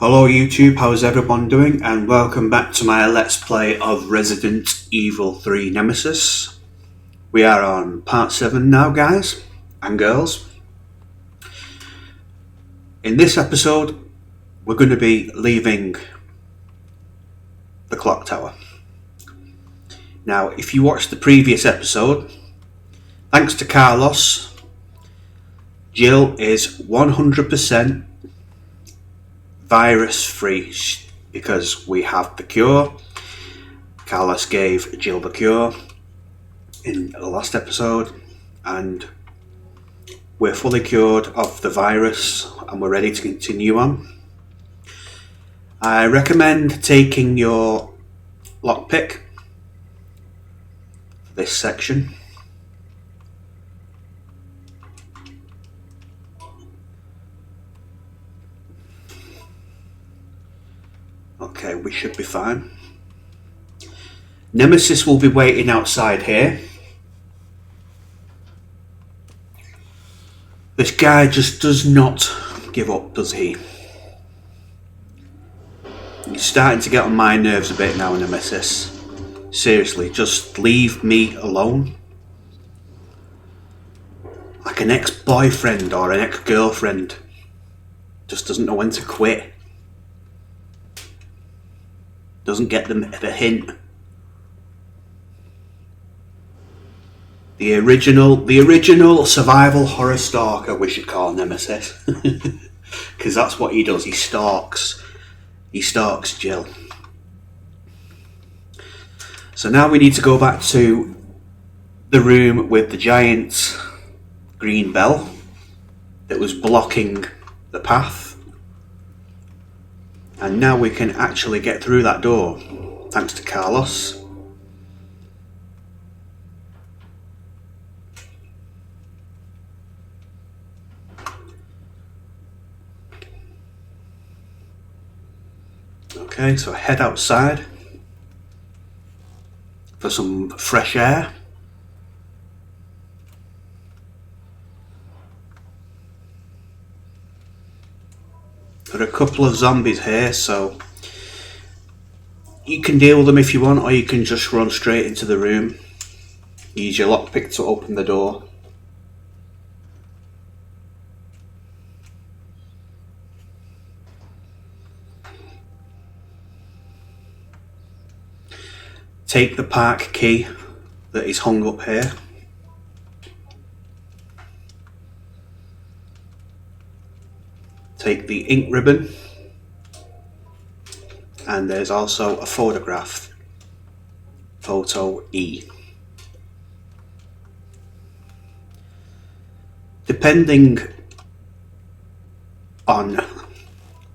Hello YouTube, how's everyone doing? And welcome back to my Let's Play of Resident Evil 3 Nemesis. We are on part 7 now, guys and girls. In this episode, we're going to be leaving the clock tower. Now, if you watched the previous episode, thanks to Carlos, Jill is 100% virus free because we have the cure. Carlos gave Jill the cure in the last episode and we're fully cured of the virus and we're ready to continue on. I recommend taking your lockpick for this section. Okay, we should be fine. Nemesis will be waiting outside here. This guy just does not give up, does he? He's starting to get on my nerves a bit now, Nemesis. Seriously, just leave me alone. Like an ex-boyfriend or an ex-girlfriend. Just doesn't know when to quit. Doesn't get the hint. The original survival horror stalker, we should call Nemesis. Because that's what he does, he stalks Jill. So now we need to go back to the room with the giant green bell that was blocking the path. And now we can actually get through that door, thanks to Carlos. Okay, so head outside for some fresh air. There are a couple of zombies here, so you can deal with them if you want, or you can just run straight into the room. Use your lockpick to open the door. Take the park key that is hung up here. Take the ink ribbon. And there's also a photograph. Photo E. Depending on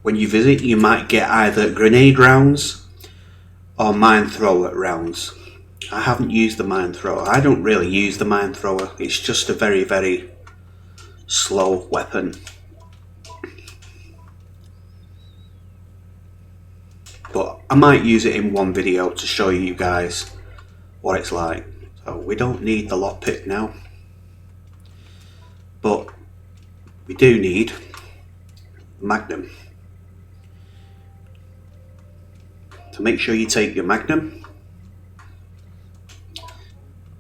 when you visit, you might get either grenade rounds or mine thrower rounds. I haven't used the mine thrower. I don't really use the mine thrower. It's just a very, very slow weapon. But I might use it in one video to show you guys what it's like. So we don't need the lockpick now. But we do need Magnum. So make sure you take your Magnum.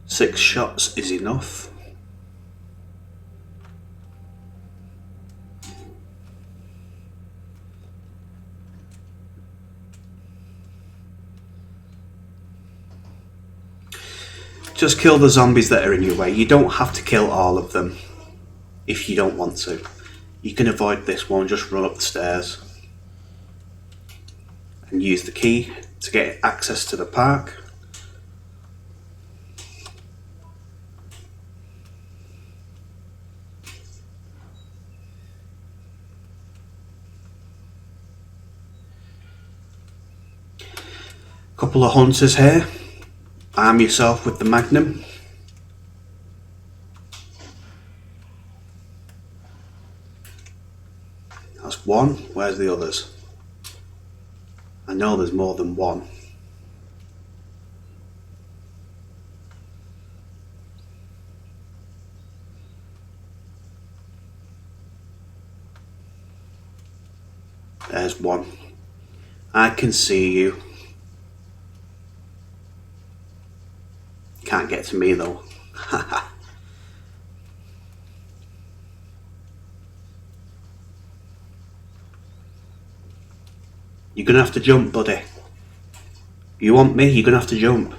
6 shots is enough. Just kill the zombies that are in your way. You don't have to kill all of them if you don't want to. You can avoid this one, just run up the stairs and use the key to get access to the park. Couple of hunters here. Arm yourself with the Magnum. That's one. Where's the others? I know there's more than one. There's one. I can see you. Can't get to me though. You're gonna have to jump, buddy. You want me? You're gonna have to jump.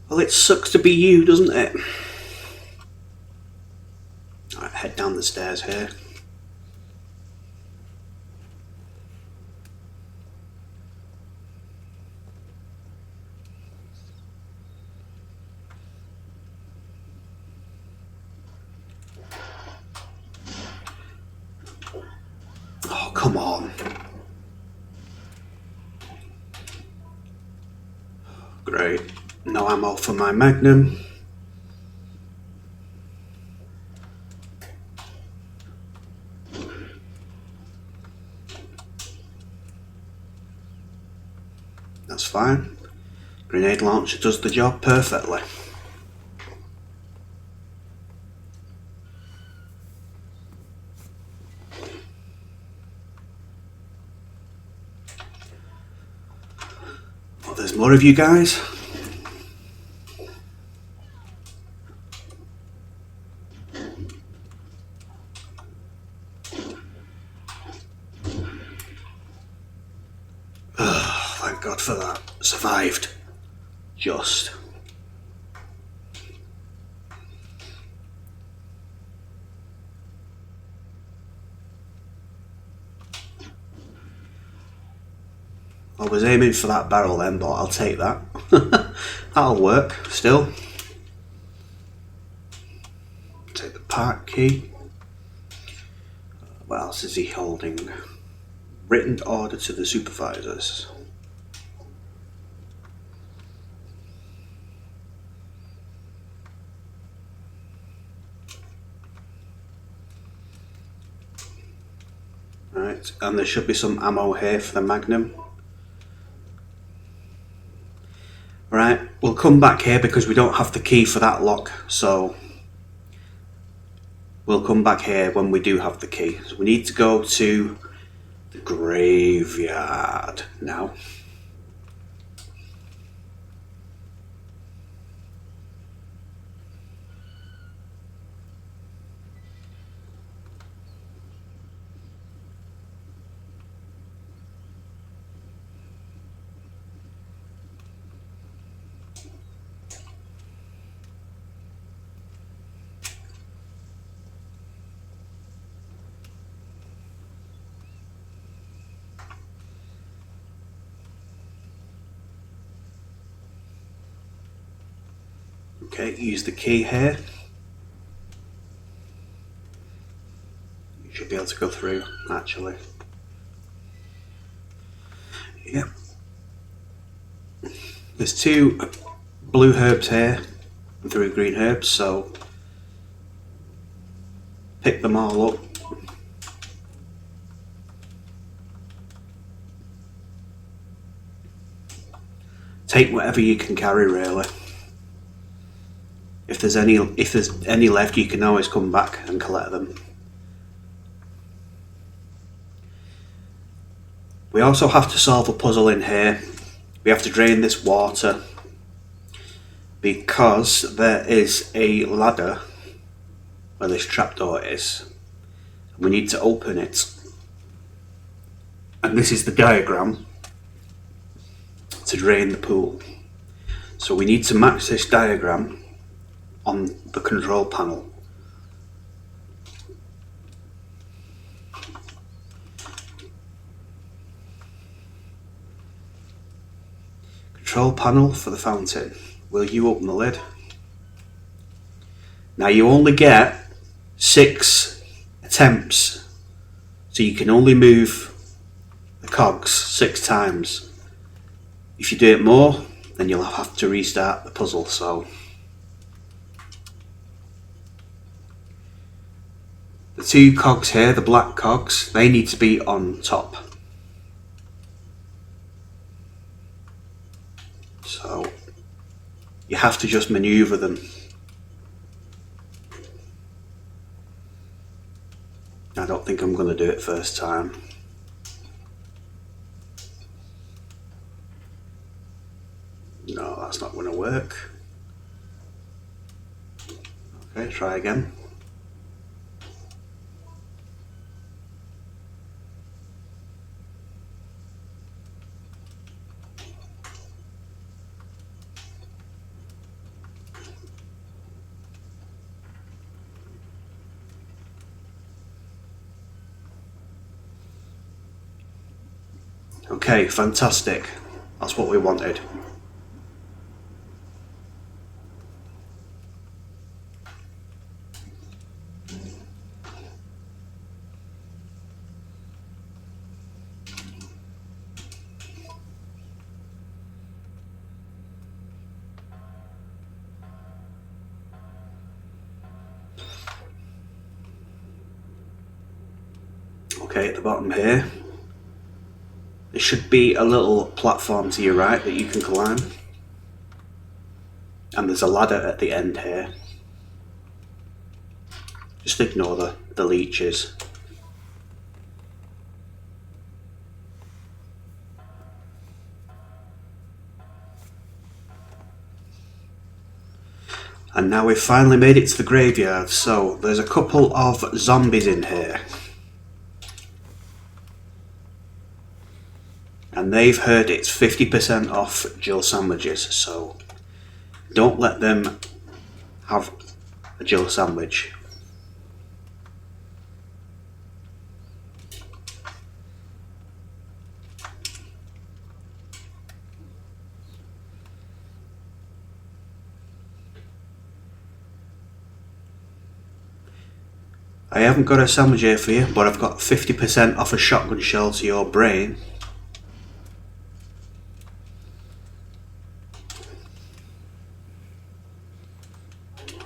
Well, it sucks to be you, doesn't it? Alright, head down the stairs here. Oh, come on. Great. No ammo for my magnum. That's fine. Grenade launcher does the job perfectly. Well, there's more of you guys. Thank God for that. Survived. Just. I was aiming for that barrel then, but I'll take that. That'll work still. Take the park key. What else is he holding? Written order to the supervisors. Right, and there should be some ammo here for the magnum. Right, we'll come back here because we don't have the key for that lock, so we'll come back here when we do have the key. So we need to go to the graveyard now. Okay, use the key here. You should be able to go through, actually. Yep. There's 2 blue herbs here and 3 green herbs, so pick them all up. Take whatever you can carry, really. If there's any left, you can always come back and collect them. We also have to solve a puzzle in here. We have to drain this water because there is a ladder where this trapdoor is. We need to open it. And this is the diagram to drain the pool. So we need to match this diagram on the control panel. Control panel for the fountain. Will you open the lid? Now you only get 6 attempts, so you can only move the cogs 6 times. If you do it more, then you'll have to restart the puzzle. So the 2 cogs here, the black cogs, they need to be on top. So You have to just maneuver them. I don't think I'm going to do it first time. No, that's not going to work. Okay, try again. Okay, fantastic. That's what we wanted. Okay, at the bottom here, there should be a little platform to your right that you can climb. And there's a ladder at the end here. Just ignore the leeches. And now we've finally made it to the graveyard, so there's a couple of zombies in here. And they've heard it's 50% off Jill sandwiches, so don't let them have a Jill sandwich. I haven't got a sandwich here for you, but I've got 50% off a shotgun shell to your brain.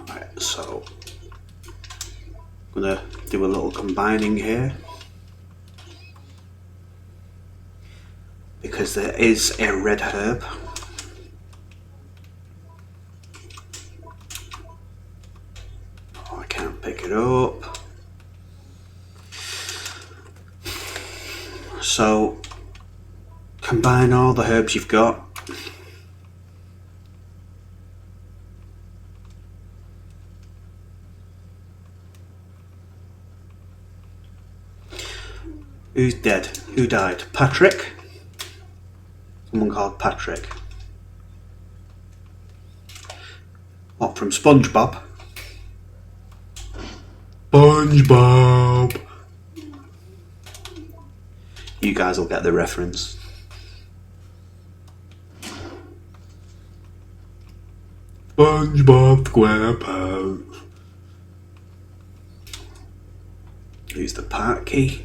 Right, so I'm gonna do a little combining here, because there is a red herb. Oh, I can't pick it up. So combine all the herbs you've got. Who's dead? Who died? Patrick? Someone called Patrick. What, from SpongeBob? SpongeBob! You guys will get the reference. SpongeBob SquarePants. Use the part key.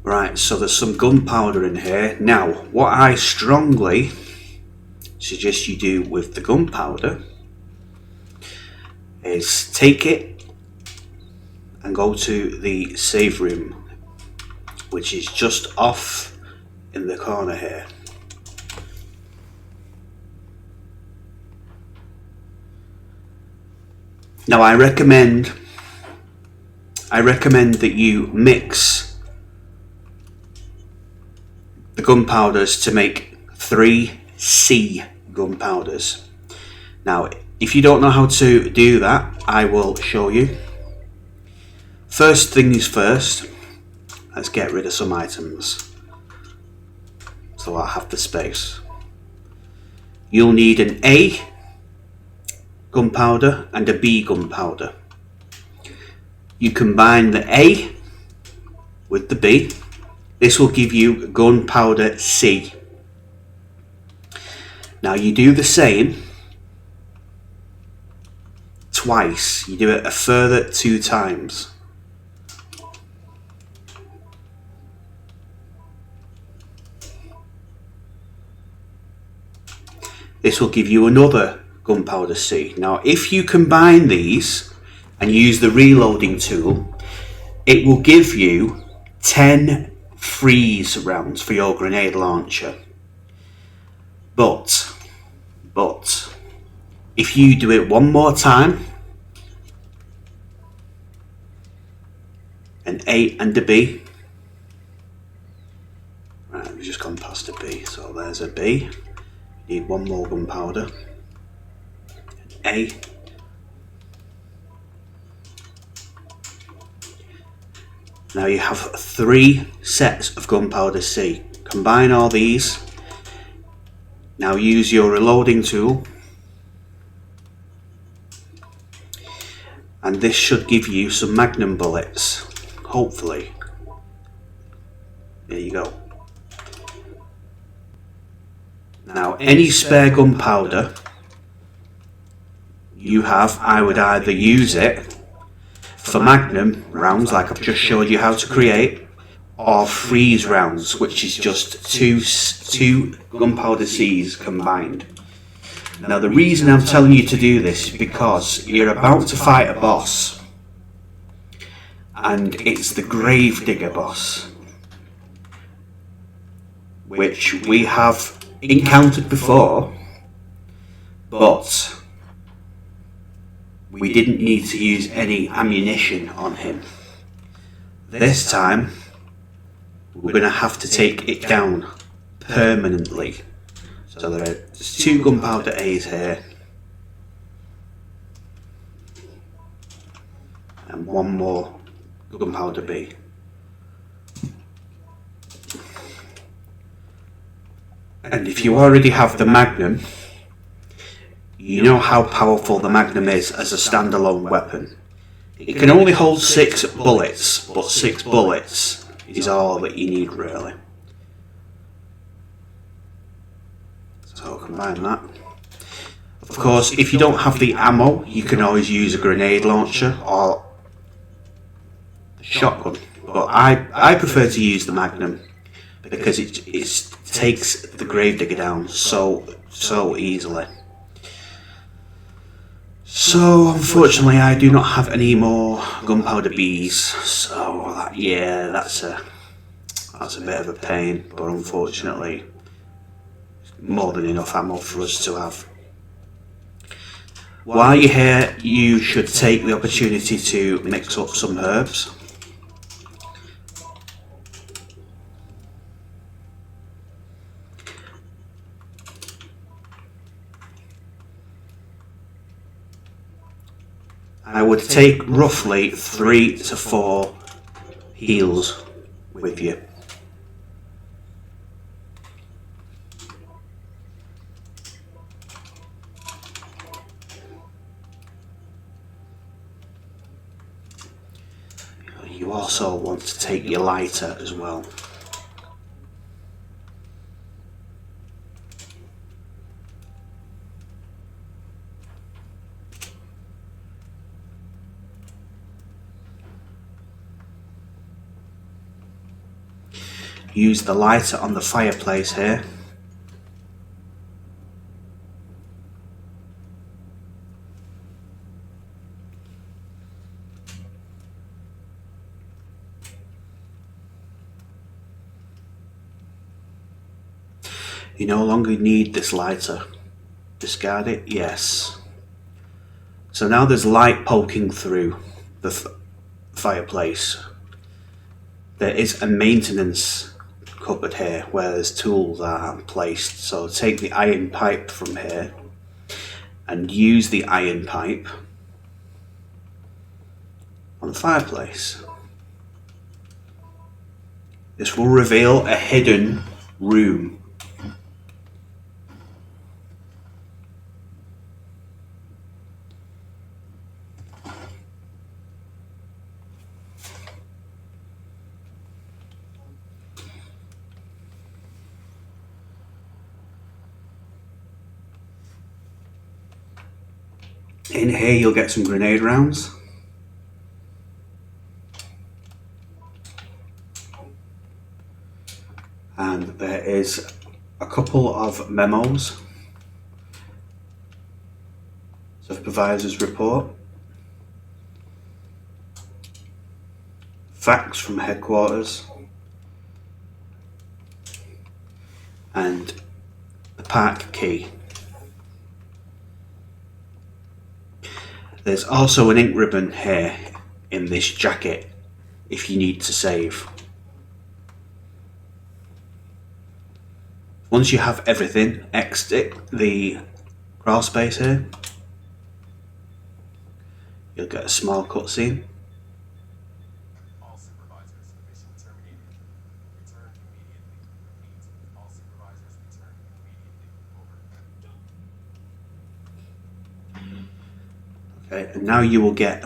Right, so there's some gunpowder in here. Now, what I strongly suggest you do with the gunpowder is take it and go to the save room, which is just off in the corner here. Now I recommend that you mix the gunpowders to make 3C gunpowders. Now, if you don't know how to do that, I will show you. First things first, let's get rid of some items so I have the space. You'll need an A gunpowder and a B gunpowder. You combine the A with the B. This will give you gunpowder C. Now you do the same twice. You do it a further 2 times. This will give you another gunpowder C. Now if you combine these and use the reloading tool, it will give you 10 freeze rounds for your grenade launcher. But if you do it one more time, an A and a B. Right, we've just gone past a B, so there's a B. Need one more gunpowder. An A. Now you have 3 sets of gunpowder C. Combine all these. Now use your reloading tool. And this should give you some magnum bullets. Hopefully. There you go. Now any spare gunpowder you have, I would either use it for magnum rounds like I've just showed you how to create, or freeze rounds, which is just two gunpowder C's combined. Now the reason I'm telling you to do this is because you're about to fight a boss, and it's the Gravedigger boss, which we have encountered before, but we didn't need to use any ammunition on him. This time we're going to have to take it down permanently. So there's 2 gunpowder A's here and 1 more gunpowder B. And if you already have the Magnum, you know how powerful the Magnum is as a standalone weapon. It can only hold 6 bullets, but 6 bullets is all that you need really. So combine that. Of course, if you don't have the ammo, you can always use a grenade launcher or a shotgun. But I prefer to use the Magnum because it takes the Gravedigger down so easily. So unfortunately I do not have any more gunpowder Bs, so that's a bit of a pain, but unfortunately more than enough ammo for us to have. While you're here, you should take the opportunity to mix up some herbs. I would take roughly 3 to 4 heals with you. You also want to take your lighter as well. Use the lighter on the fireplace here. You no longer need this lighter. Discard it? Yes. So now there's light poking through the fireplace. There is a maintenance cupboard here where there's tools are placed. So take the iron pipe from here and use the iron pipe on the fireplace. This will reveal a hidden room. In here you'll get some grenade rounds. And there is a couple of memos. Supervisor's report. fax from headquarters, and the park key. There's also an ink ribbon here in this jacket if you need to save. Once you have everything, exit the crawl space here. You'll get a small cutscene. All supervisors, mission terminated. Return immediately. Repeat. All supervisors return immediately. Over. Okay, and now you will get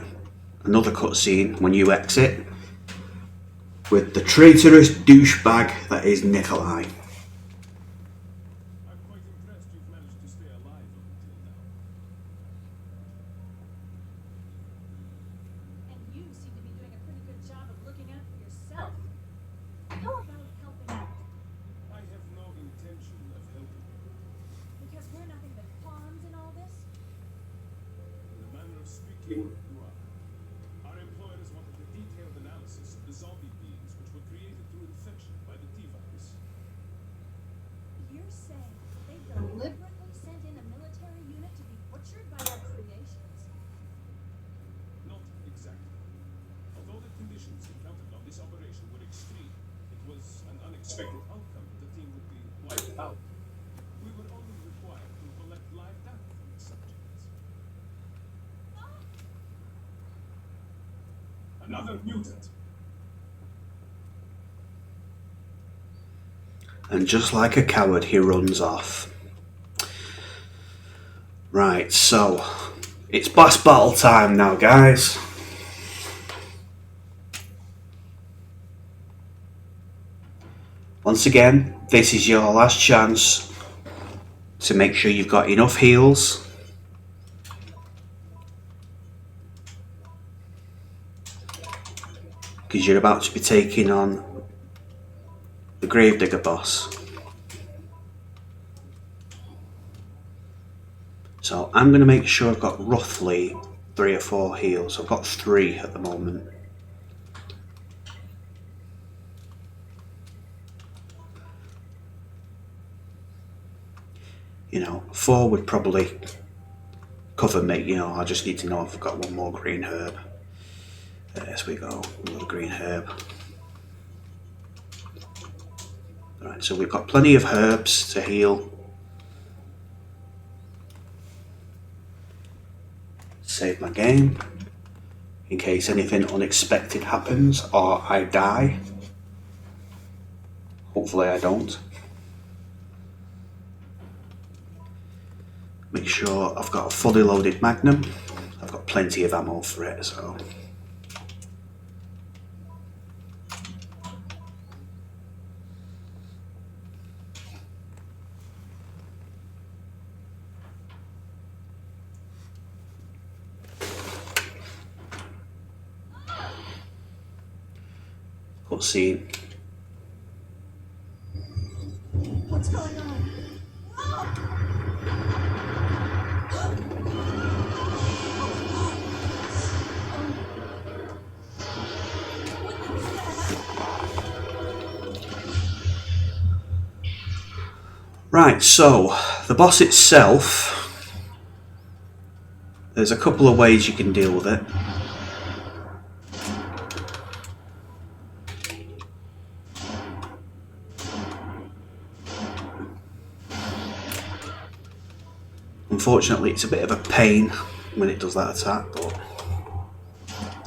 another cutscene when you exit with the traitorous douchebag that is Nikolai. I'm quite impressed you've managed to stay alive up until now. And you seem to be doing a pretty good job of looking out for yourself. How about helping out? I have no intention of helping you. Because we're nothing but pawns in all this? In the manner of speaking, you are. Our employers wanted a detailed analysis of the zombie beings which were created through infection by the T-virus. You're saying they deliberately sent in a military unit to be butchered by our creations? Not exactly. Although the conditions encountered on this operation were extreme, it was an unexpected outcome that the team would be wiped out. We were only required to collect live data from the subjects. Another mutant. And just like a coward, he runs off. Right, so it's boss battle time now, guys. Once again, this is your last chance to make sure you've got enough heals. Because you're about to be taking on the Gravedigger boss. So I'm going to make sure I've got roughly 3 or 4 heals. I've got 3 at the moment. You know, 4 would probably cover me. You know, I just need to know if I've got one more green herb. There we go, another green herb. Alright, so we've got plenty of herbs to heal. Save my game in case anything unexpected happens or I die. Hopefully I don't. Make sure I've got a fully loaded magnum. I've got plenty of ammo for it, so. Cutscene. What's going on? Right, so the boss itself, there's a couple of ways you can deal with it. Unfortunately, it's a bit of a pain when it does that attack, but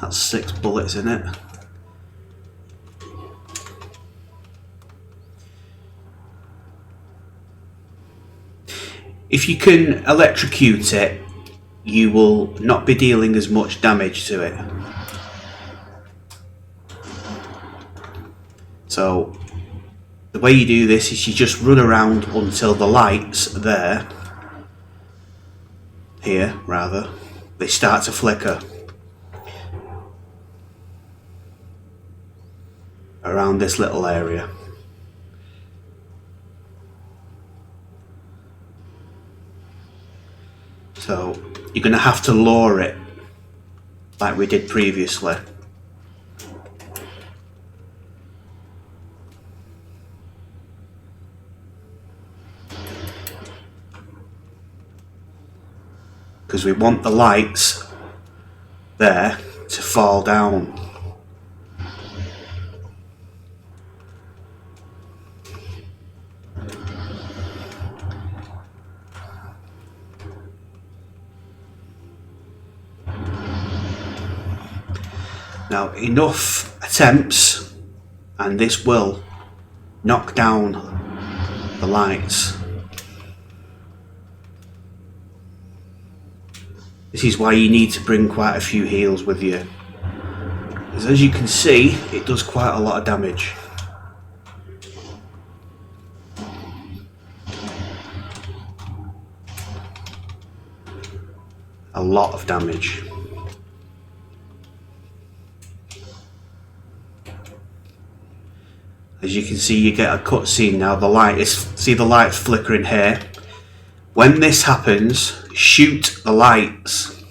that's 6 bullets in it. If you can electrocute it, you will not be dealing as much damage to it. So the way you do this is you just run around until the lights there, here rather, they start to flicker around this little area. So you're going to have to lure it like we did previously. because we want the lights there to fall down. Now, enough attempts and this will knock down the lights. This is why you need to bring quite a few heals with you. As you can see, it does quite a lot of damage. A lot of damage. As you can see, you get a cutscene now. See the lights flickering here. When this happens, shoot the lights.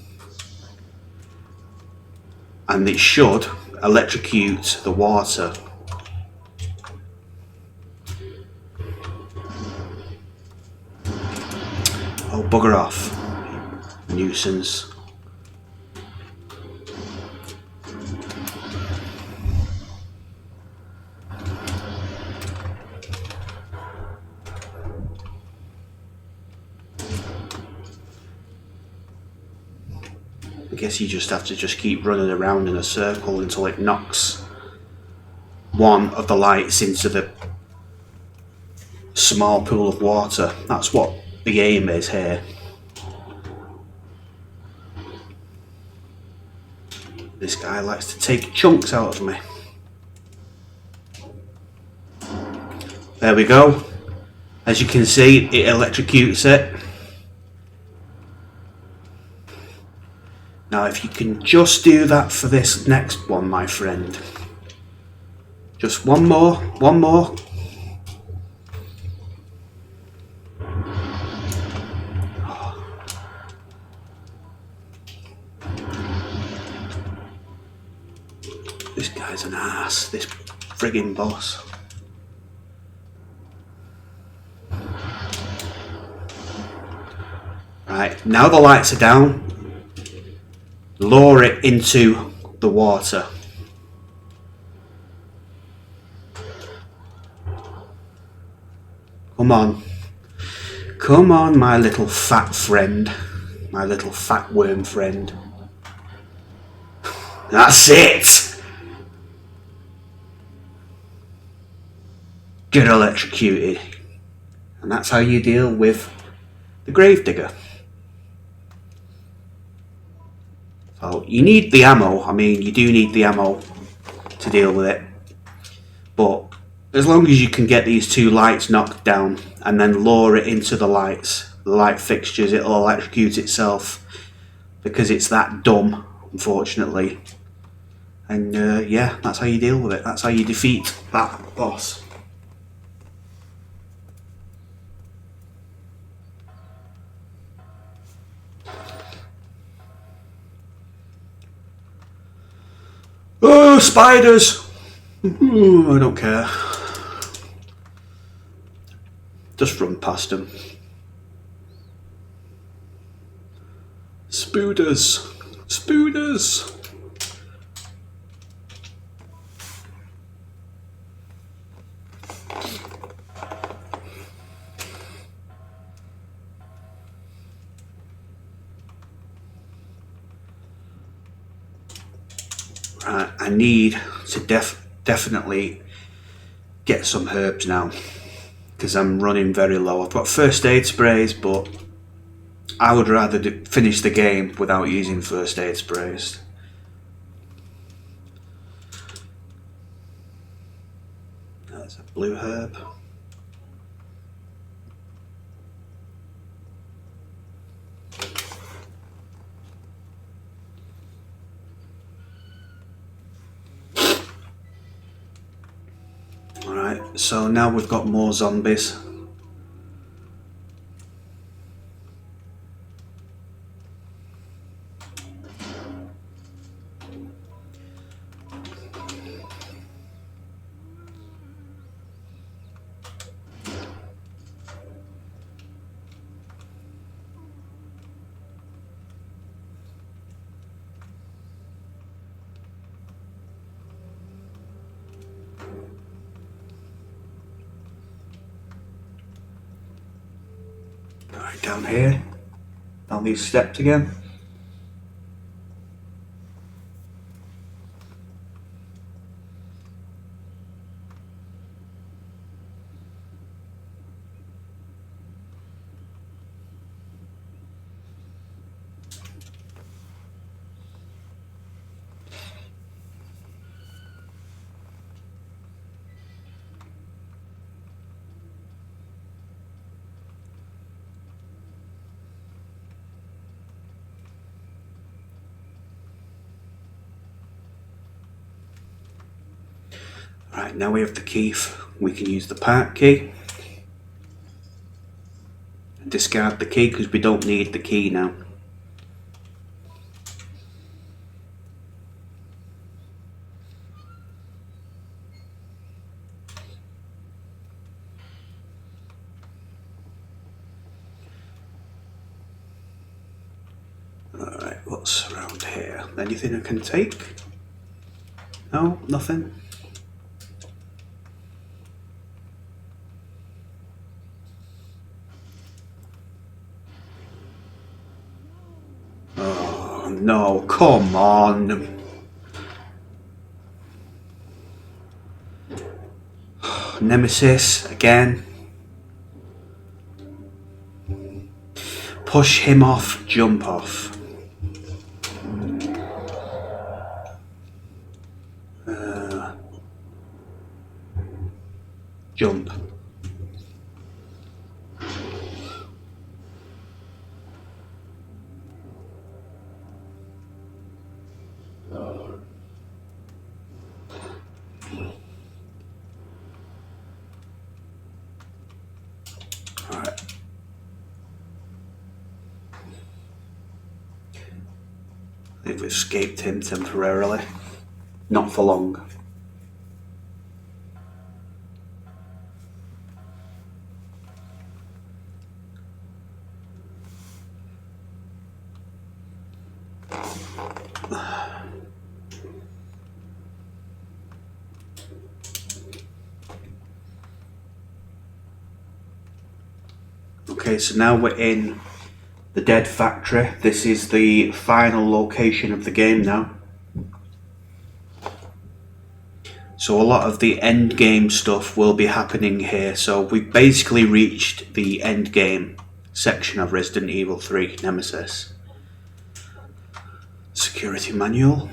And it should electrocute the water. Oh, bugger off. Nuisance. I guess you just have to keep running around in a circle until it knocks one of the lights into the small pool of water. That's what the aim is here. This guy likes to take chunks out of me. There we go. As you can see, it electrocutes it. Now if you can just do that for this next one, my friend. Just one more. This guy's an ass, this friggin' boss. Right, now the lights are down. Lower it into the water. Come on. Come on, my little fat friend. My little fat worm friend. That's it! Get electrocuted. And that's how you deal with the gravedigger. So you need the ammo. I mean, you do need the ammo to deal with it. But as long as you can get these two lights knocked down and then lower it into the lights, the light fixtures, it'll electrocute itself because it's that dumb, unfortunately. And yeah, that's how you deal with it. That's how you defeat that boss. Oh, spiders! Ooh, I don't care. Just run past them. Spooders! Spooders! Right, I need to definitely get some herbs now because I'm running very low. I've got first aid sprays, but I would rather finish the game without using first aid sprays. There's a blue herb. Alright, so now we've got more zombies. Right, down here. Down these steps again. Right, now we have the key. We can use the part key. And discard the key because we don't need the key now. Alright, what's around here? Anything I can take? No, nothing. Oh no, come on. Nemesis again. Push him off, jump off. Jump. Alright. They've escaped him temporarily. Not for long. Okay, so now we're in the Dead Factory. This is the final location of the game now. So a lot of the end game stuff will be happening here. So we've basically reached the end game section of Resident Evil 3 Nemesis. Security manual.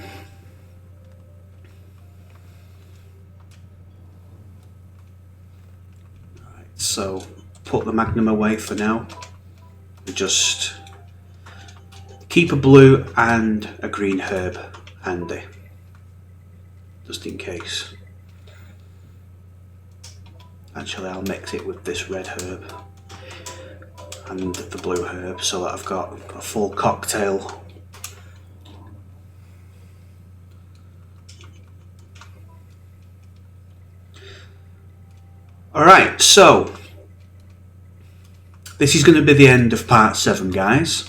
Right, so put the Magnum away for now. Just keep a blue and a green herb handy, just in case. Actually, I'll mix it with this red herb and the blue herb so that I've got a full cocktail. Alright, so this is going to be the end of part 7, guys.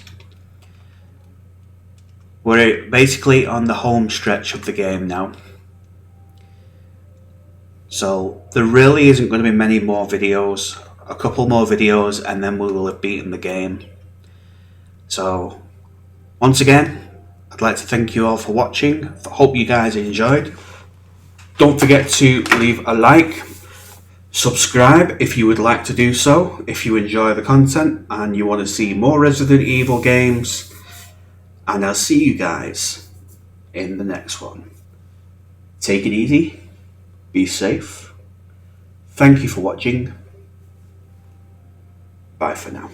We're basically on the home stretch of the game now. So there really isn't going to be many more videos. A couple more videos and then we will have beaten the game. So once again, I'd like to thank you all for watching. I hope you guys enjoyed. Don't forget to leave a like. Subscribe if you would like to do so, if you enjoy the content and you want to see more Resident Evil games. And I'll see you guys in the next one. Take it easy, be safe. Thank you for watching. Bye for now.